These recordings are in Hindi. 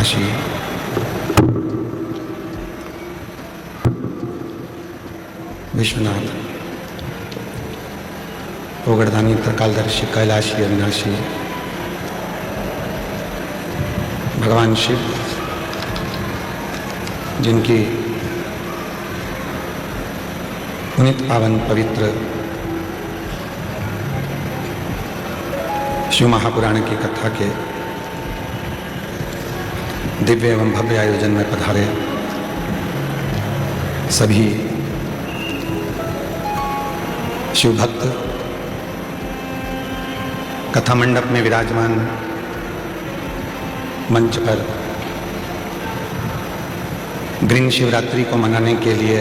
काशी, विश्वनाथ, ओगड़दानी, त्रिकालदर्शी, कैलाशी, अविनाशी, भगवान शिव, जिनकी पुनीत पावन पवित्र शिव महापुराण की कथा के दिव्य एवं भव्य आयोजन में पधारे सभी शिव भक्त, कथा मंडप में विराजमान, मंच पर ग्रीन शिवरात्रि को मनाने के लिए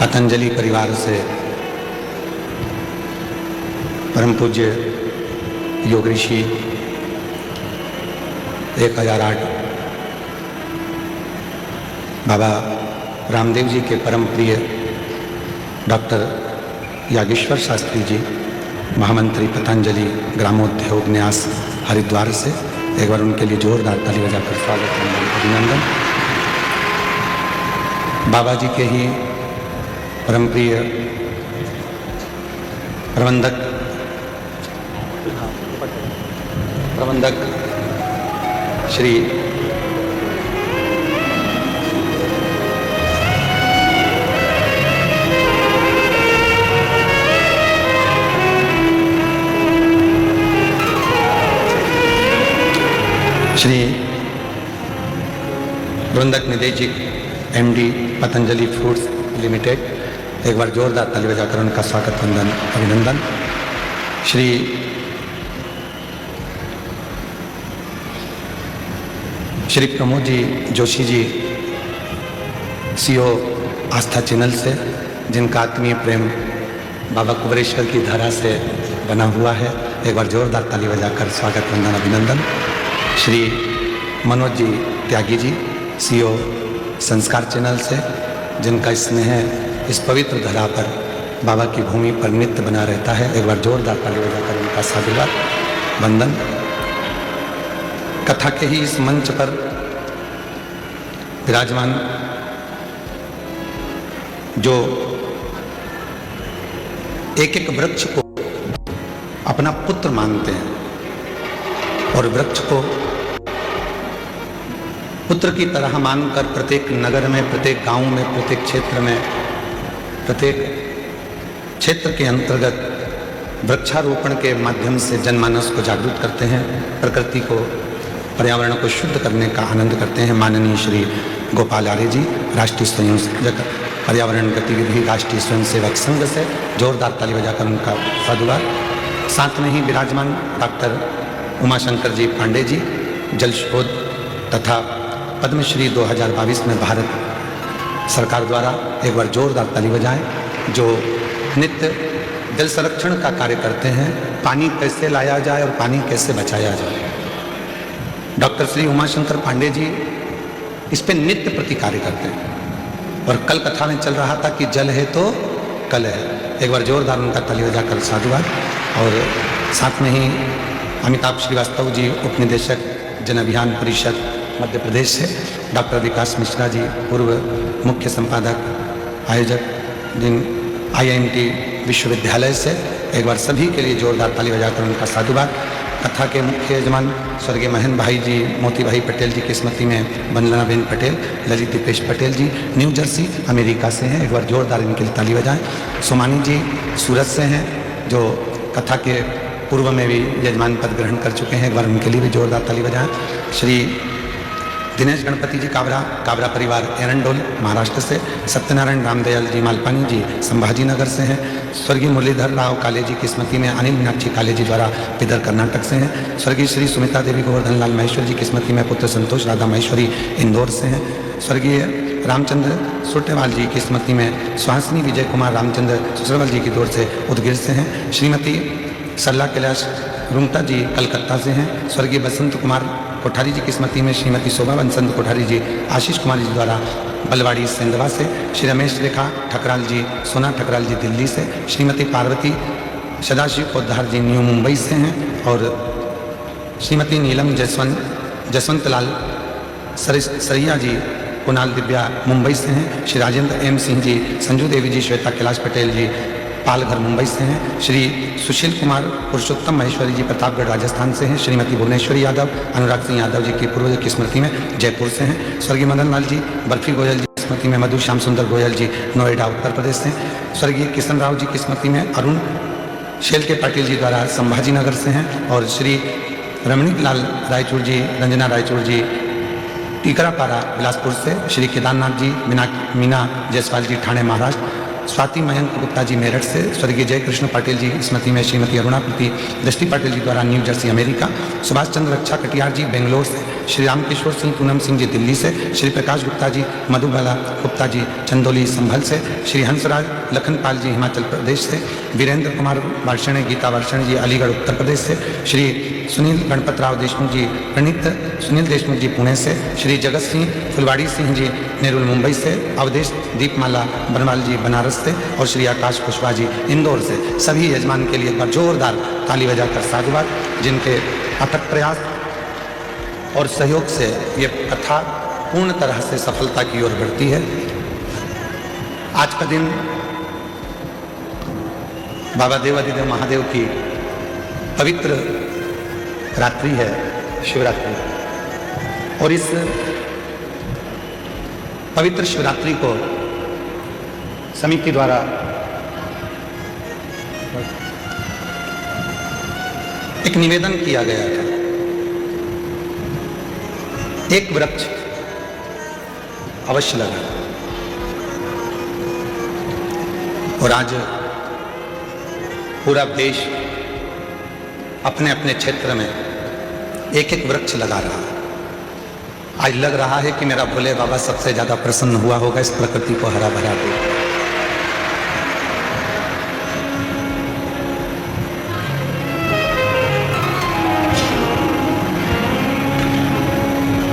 पतंजलि परिवार से परम पूज्य योग ऋषि 1008 बाबा रामदेव जी के परम प्रिय डॉक्टर यागेश्वर शास्त्री जी, महामंत्री पतंजलि ग्रामोद्योग न्यास हरिद्वार से एक बार उनके लिए जोरदार ताली बजाकर स्वागत अभिनंदन। बाबा जी के ही परम प्रिय प्रबंधक श्री प्रबंधक निदेशक MD पतंजलि फूड्स लिमिटेड, एक बार जोरदार ताली बजाकर उनका स्वागत वंदन अभिनंदन। श्री प्रमोद जी जोशी जी, CEO आस्था चैनल से, जिनका आत्मीय प्रेम बाबा कुबरेश्वर की धारा से बना हुआ है, एक बार जोरदार ताली बजाकर स्वागत वंदन अभिनंदन। श्री मनोज जी त्यागी जी, CEO संस्कार चैनल से, जिनका स्नेह इस पवित्र धरा पर बाबा की भूमि पर नित्य बना रहता है, एक बार जोरदार ताली बजाकर उनका साधुवाद वंदन। कथा के ही इस मंच पर विराजमान जो एक एक वृक्ष को अपना पुत्र मानते हैं और वृक्ष को पुत्र की तरह मानकर प्रत्येक नगर में, प्रत्येक गांव में, प्रत्येक क्षेत्र में, प्रत्येक क्षेत्र के अंतर्गत वृक्षारोपण के माध्यम से जनमानस को जागरूक करते हैं, प्रकृति को, पर्यावरण को शुद्ध करने का आनंद करते हैं। माननीय श्री गोपाल आर्य जी, राष्ट्रीय स्वयंसेवक पर्यावरण गतिविधि राष्ट्रीय स्वयंसेवक संघ से जोरदार ताली बजाकर उनका साधुवाद। साथ में ही विराजमान डॉक्टर उमाशंकर जी पांडे जी, जल शोध तथा पद्मश्री 2022 में भारत सरकार द्वारा, एक बार जोरदार ताली बजाएं, जो नित्य जल संरक्षण का कार्य करते हैं, पानी कैसे लाया जाए और पानी कैसे बचाया जाए। डॉक्टर श्री उमाशंकर पांडे जी इस पे नित्य प्रति कार्य करते हैं और कल कथा में चल रहा था कि जल है तो कल है, एक बार जोरदार उनका ताली बजाकर साधुवाद। और साथ में ही अमिताभ श्रीवास्तव जी, उप निदेशक जन अभियान परिषद मध्य प्रदेश से, डॉक्टर विकास मिश्रा जी, पूर्व मुख्य संपादक आयोजक जिन IIMT विश्वविद्यालय से, एक बार सभी के लिए जोरदार ताली बजाकर उनका साधुवाद। कथा के मुख्य यजमान स्वर्गीय महेंद्र भाई जी, मोती भाई पटेल जी की स्मृति में वंदना बेन पटेल, ललित दीपेश पटेल जी न्यू जर्सी अमेरिका से हैं, एक बार जोरदार इनके लिए ताली बजाएं। सोमानी जी सूरत से हैं, जो कथा के पूर्व में भी यजमान पद ग्रहण कर चुके हैं, एक बार उनके लिए भी जोरदार ताली बजाएं। श्री दिनेश गणपति जी काबरा परिवार एरंडोल महाराष्ट्र से, सत्यनारायण रामदयाल जी मालपानी जी संभाजी नगर से हैं, स्वर्गीय मुरलीधर राव काले जी की स्मृति में अनिल मीनाक्षी काले जी द्वारा पिदर कर्नाटक से हैं, स्वर्गीय श्री सुमिता देवी गोवर्धन लाल महेश्वर जी की स्मृति में पुत्र संतोष राधा महेश्वरी इंदौर से हैं, स्वर्गीय रामचंद्र सोटेवाल जी की स्मृति में सुहासिनी विजय कुमार रामचंद्र ससुरवाल जी की दौर से उदगिर से हैं, श्रीमती सरला कैलाश रुंगटा जी कलकत्ता से हैं, स्वर्गीय बसंत कुमार कोठारी जी की स्मृति में श्रीमती शोभा बसंत कोठारी जी आशीष कुमार जी द्वारा बलवाड़ी सेंधवा से, श्री रमेश रेखा ठकराल जी सोना ठकराल जी दिल्ली से, श्रीमती पार्वती सदाशिव पोद्दार जी न्यू मुंबई से हैं, और श्रीमती नीलम जसवंत लाल सरिया जी कुणाल दिव्या मुंबई से हैं। श्री राजेंद्र एम सिंह जी, संजू देवी जी, श्वेता कैलाश पटेल जी पालघर मुंबई से हैं। श्री सुशील कुमार पुरुषोत्तम महेश्वरी जी प्रतापगढ़ राजस्थान से हैं। श्रीमती भुवनेश्वरी यादव अनुराग सिंह यादव जी की पूर्वज की स्मृति में जयपुर से हैं। स्वर्गीय मदन लाल जी बर्फी गोयल जी की स्मृति में मधु श्याम सुंदर गोयल जी नोएडा उत्तर प्रदेश से हैं। स्वर्गीय किशन राव जी की स्मृति में अरुण शेल के पाटिल जी द्वारा संभाजी नगर से हैं। और श्री रमणीक लाल रायचूर जी, रंजना रायचूर जी टीकरापारा बिलासपुर से। श्री केदारनाथ जी मीना जायसवाल जी ठाणे महाराष्ट्र। स्वाति मयंक गुप्ता जी मेरठ से। स्वर्गीय जयकृष्ण पाटिल जी स्मृति में श्रीमती अरुणापति दृष्टि पाटिल जी द्वारा new Jersey America. Subhash Chandra रक्षा कटियार जी बेंगलोर से। श्री रामकिशोर सिंह पूनम सिंह जी दिल्ली से। श्री प्रकाश गुप्ता जी मधुबाला गुप्ता जी चंदौली संभल से। श्री हंसराज लखनपाल जी हिमाचल प्रदेश से। वीरेंद्र कुमार वार्षणे गीता वार्षणे जी अलीगढ़ उत्तर प्रदेश से। श्री सुनील गणपत राव देशमुख जी प्रणीत सुनील देशमुख जी पुणे से। श्री जगत सिंह फुलवाड़ी सिंह जी नेरुल मुंबई से। अवधेश दीपमाला बनवाल जी बनारस से। और श्री आकाश कुशवाहा जी इंदौर से। सभी यजमान के लिए एक बार जोरदार ताली बजाकर साधुवाद, जिनके अथक प्रयास और सहयोग से ये कथा पूर्ण तरह से सफलता की ओर बढ़ती है। आज का दिन बाबा देवादिदेव महादेव की पवित्र रात्रि है, शिवरात्रि। और इस पवित्र शिवरात्रि को समिति द्वारा एक निवेदन किया गया था। एक वृक्ष अवश्य लगा। और आज पूरा देश अपने अपने क्षेत्र में एक एक वृक्ष लगा रहा है। आज लग रहा है कि मेरा भोले बाबा सबसे ज्यादा प्रसन्न हुआ होगा इस प्रकृति को हरा भरा देख।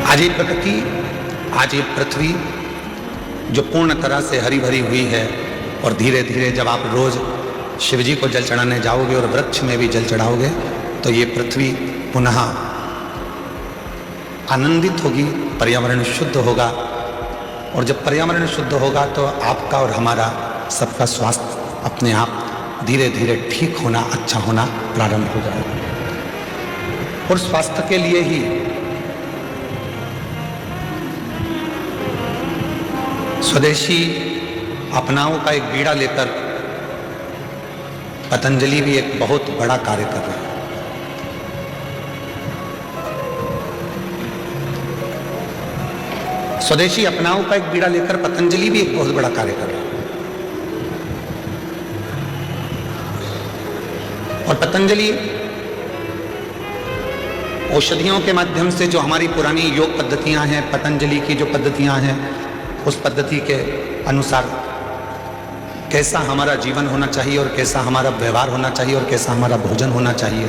आज ये प्रकृति, आज ये पृथ्वी जो पूर्ण तरह से हरी भरी हुई है, और धीरे धीरे जब आप रोज शिव जी को जल चढ़ाने जाओगे और वृक्ष में भी जल चढ़ाओगे तो ये पृथ्वी पुनः आनंदित होगी, पर्यावरण शुद्ध होगा। और जब पर्यावरण शुद्ध होगा तो आपका और हमारा सबका स्वास्थ्य अपने आप धीरे धीरे ठीक होना, अच्छा होना प्रारंभ हो जाएगा। और स्वास्थ्य के लिए ही स्वदेशी अपनाओं का एक बीड़ा लेकर पतंजलि भी एक बहुत बड़ा कार्य कर रहा है। स्वदेशी अपनाओं का एक बीड़ा लेकर पतंजलि भी एक बहुत बड़ा कार्य कर रहा है। और पतंजलि औषधियों के माध्यम से जो हमारी पुरानी योग पद्धतियां हैं, पतंजलि की जो पद्धतियां हैं, उस पद्धति के अनुसार कैसा हमारा जीवन होना चाहिए और कैसा हमारा व्यवहार होना चाहिए और कैसा हमारा भोजन होना चाहिए,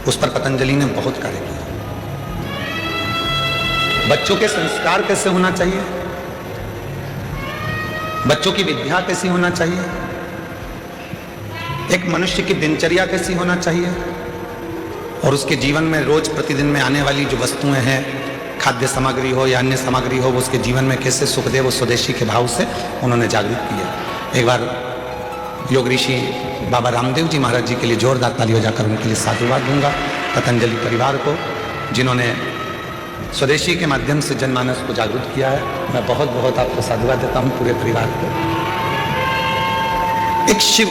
उस पर पतंजलि ने बहुत कार्य किया। बच्चों के संस्कार कैसे होना चाहिए, बच्चों की विद्या कैसी होना चाहिए, एक मनुष्य की दिनचर्या कैसी होना चाहिए, और उसके जीवन में रोज प्रतिदिन में आने वाली जो वस्तुएं हैं, खाद्य सामग्री हो या अन्य सामग्री हो, वो उसके जीवन में कैसे सुख दे, वो स्वदेशी के भाव से उन्होंने जागृत किया। एक बार योग ऋषि बाबा रामदेव जी महाराज जी के लिए जोरदार ताली बजाकर उनके लिए साधुवाद दूंगा। पतंजलि परिवार को जिन्होंने स्वदेशी के माध्यम से जनमानस को जागृत किया है, मैं बहुत बहुत आपको साधुवाद देता हूँ, पूरे परिवार को। एक शिव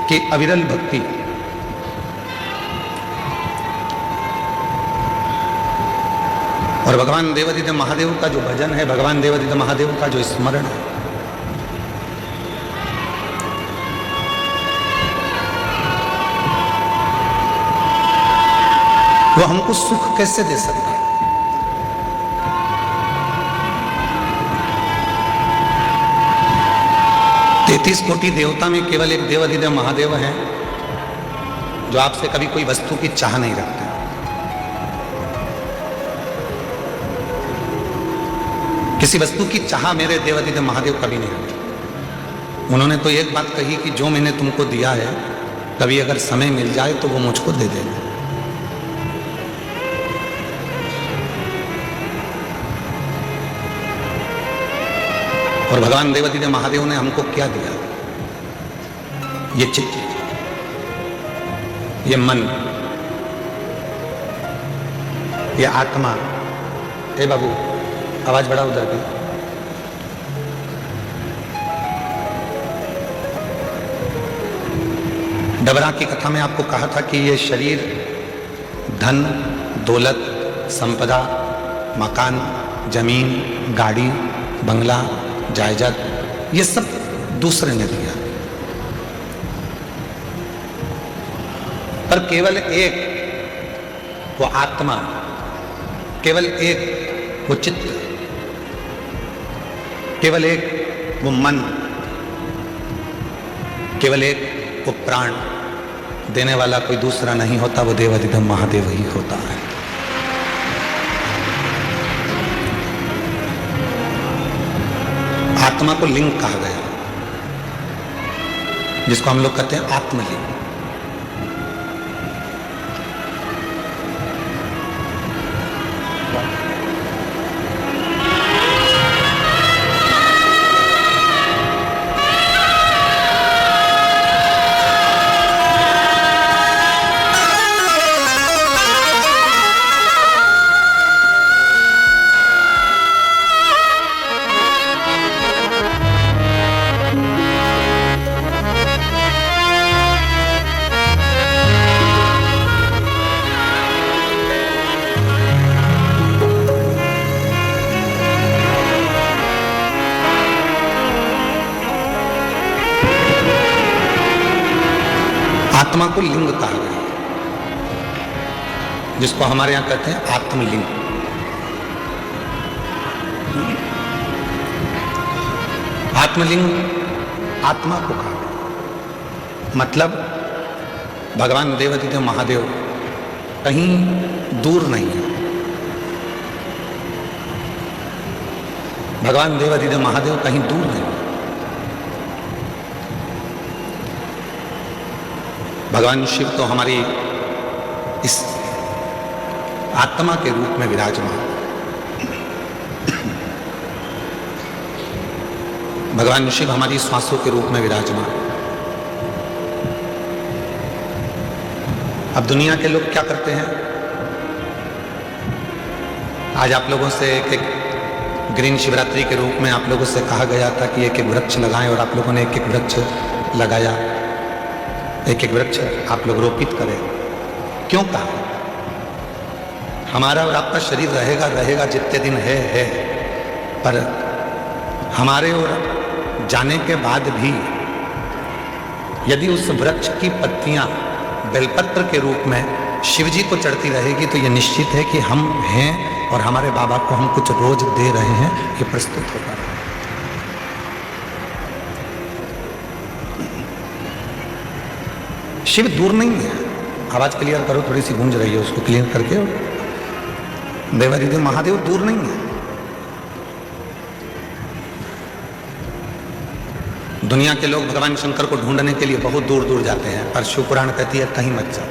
की अविरल भक्ति, और भगवान देवादिदेव महादेव का जो भजन है, भगवान देवादिदेव महादेव का जो स्मरण है, वो हमको सुख कैसे दे सकता है। 33 कोटि देवता में केवल एक देवादिदेव महादेव हैं जो आपसे कभी कोई वस्तु की चाह नहीं रखते। किसी वस्तु की चाह मेरे देवादिदेव महादेव कभी नहीं रखते। उन्होंने तो एक बात कही कि जो मैंने तुमको दिया है कभी अगर समय मिल जाए तो वो मुझको दे देना। और भगवान देवाधिदेव महादेव ने हमको क्या दिया? ये चित्त, ये मन, ये आत्मा। ए बाबू, आवाज बढ़ा उधर की। डबरा की कथा में आपको कहा था कि ये शरीर, धन, दौलत, संपदा, मकान, जमीन, गाड़ी, बंगला, जायदाद, ये सब दूसरे ने दिया, पर केवल एक वो आत्मा, केवल एक वो चित्त, केवल एक वो मन, केवल एक वो प्राण देने वाला कोई दूसरा नहीं होता, वो देवाधिदेव महादेव ही होता है। आत्मा को लिंग कहा गया, जिसको हम लोग कहते हैं आत्मलिंग। आत्मा को लिंग कहा गया, जिसको हमारे यहां कहते हैं आत्मलिंग। आत्मलिंग आत्मा को कहा गया, मतलब भगवान देवाधिदेव महादेव कहीं दूर नहीं है। भगवान देवाधिदेव महादेव कहीं दूर नहीं है। भगवान शिव तो हमारी इस आत्मा के रूप में विराजमान, भगवान शिव हमारी श्वासों के रूप में विराजमान। अब दुनिया के लोग क्या करते हैं? आज आप लोगों से एक ग्रीन शिवरात्रि के रूप में आप लोगों से कहा गया था कि एक एक वृक्ष लगाएं, और आप लोगों ने एक एक वृक्ष लगाया, एक एक वृक्ष आप लोग रोपित करें। क्यों कहा? हमारा और आपका शरीर रहेगा रहेगा जितने दिन है, पर हमारे और जाने के बाद भी यदि उस वृक्ष की पत्तियां बेलपत्र के रूप में शिव जी को चढ़ती रहेगी तो यह निश्चित है कि हम हैं और हमारे बाबा को हम कुछ रोज दे रहे हैं, ये प्रस्तुत होगा। शिव दूर नहीं है। आवाज क्लियर करो, थोड़ी सी गूंज रही है, उसको क्लियर करके। देवाधिदेव महादेव दूर नहीं है। दुनिया के लोग भगवान शंकर को ढूंढने के लिए बहुत दूर दूर जाते हैं, पर शिव पुराण कहती है कहीं मत जाओ।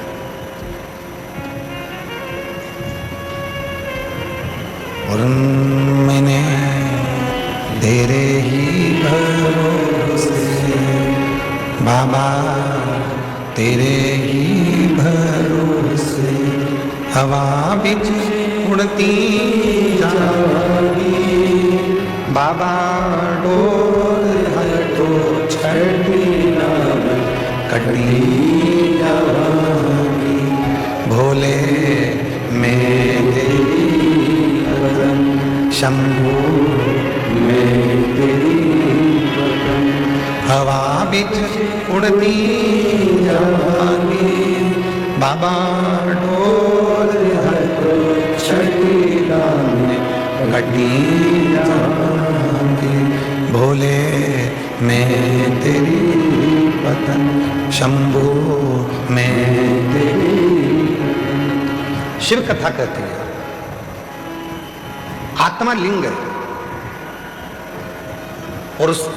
और मैंने तेरे ही भरोसे बाबा, तेरे ही भरोसे हवा बिच उड़ती जाएगी बाबा, डोर हटो छठी कटी जाएगी भोले में तेरी शंभू में तेरी हवा बिच उड़ती जाएगी बाबा, डोर हटो छठी कटी जाएगी भोले में तेरी पतन शंभू में तेरी। शिव कथा कहती है आत्मा लिंग है। और उस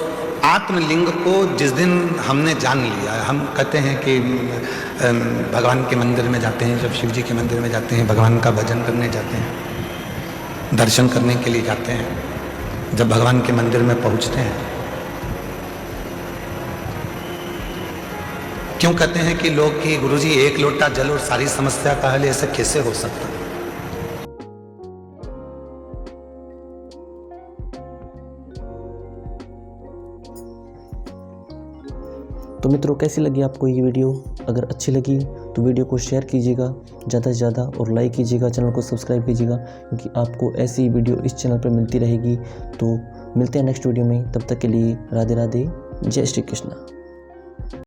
आत्मलिंग को जिस दिन हमने जान लिया, हम कहते हैं कि भगवान के मंदिर में जाते हैं, जब शिव जी के मंदिर में जाते हैं, भगवान का भजन करने जाते हैं, दर्शन करने के लिए जाते हैं, जब भगवान के मंदिर में पहुंचते हैं, क्यों कहते हैं कि लोग कि गुरुजी एक लोटा जल और सारी समस्या का हल, ऐसे कैसे हो सकता है? तो मित्रों, कैसी लगी आपको ये वीडियो? अगर अच्छी लगी तो वीडियो को शेयर कीजिएगा ज़्यादा से ज़्यादा और लाइक कीजिएगा, चैनल को सब्सक्राइब कीजिएगा, क्योंकि आपको ऐसी वीडियो इस चैनल पर मिलती रहेगी। तो मिलते हैं नेक्स्ट वीडियो में, तब तक के लिए राधे राधे, जय श्री कृष्ण।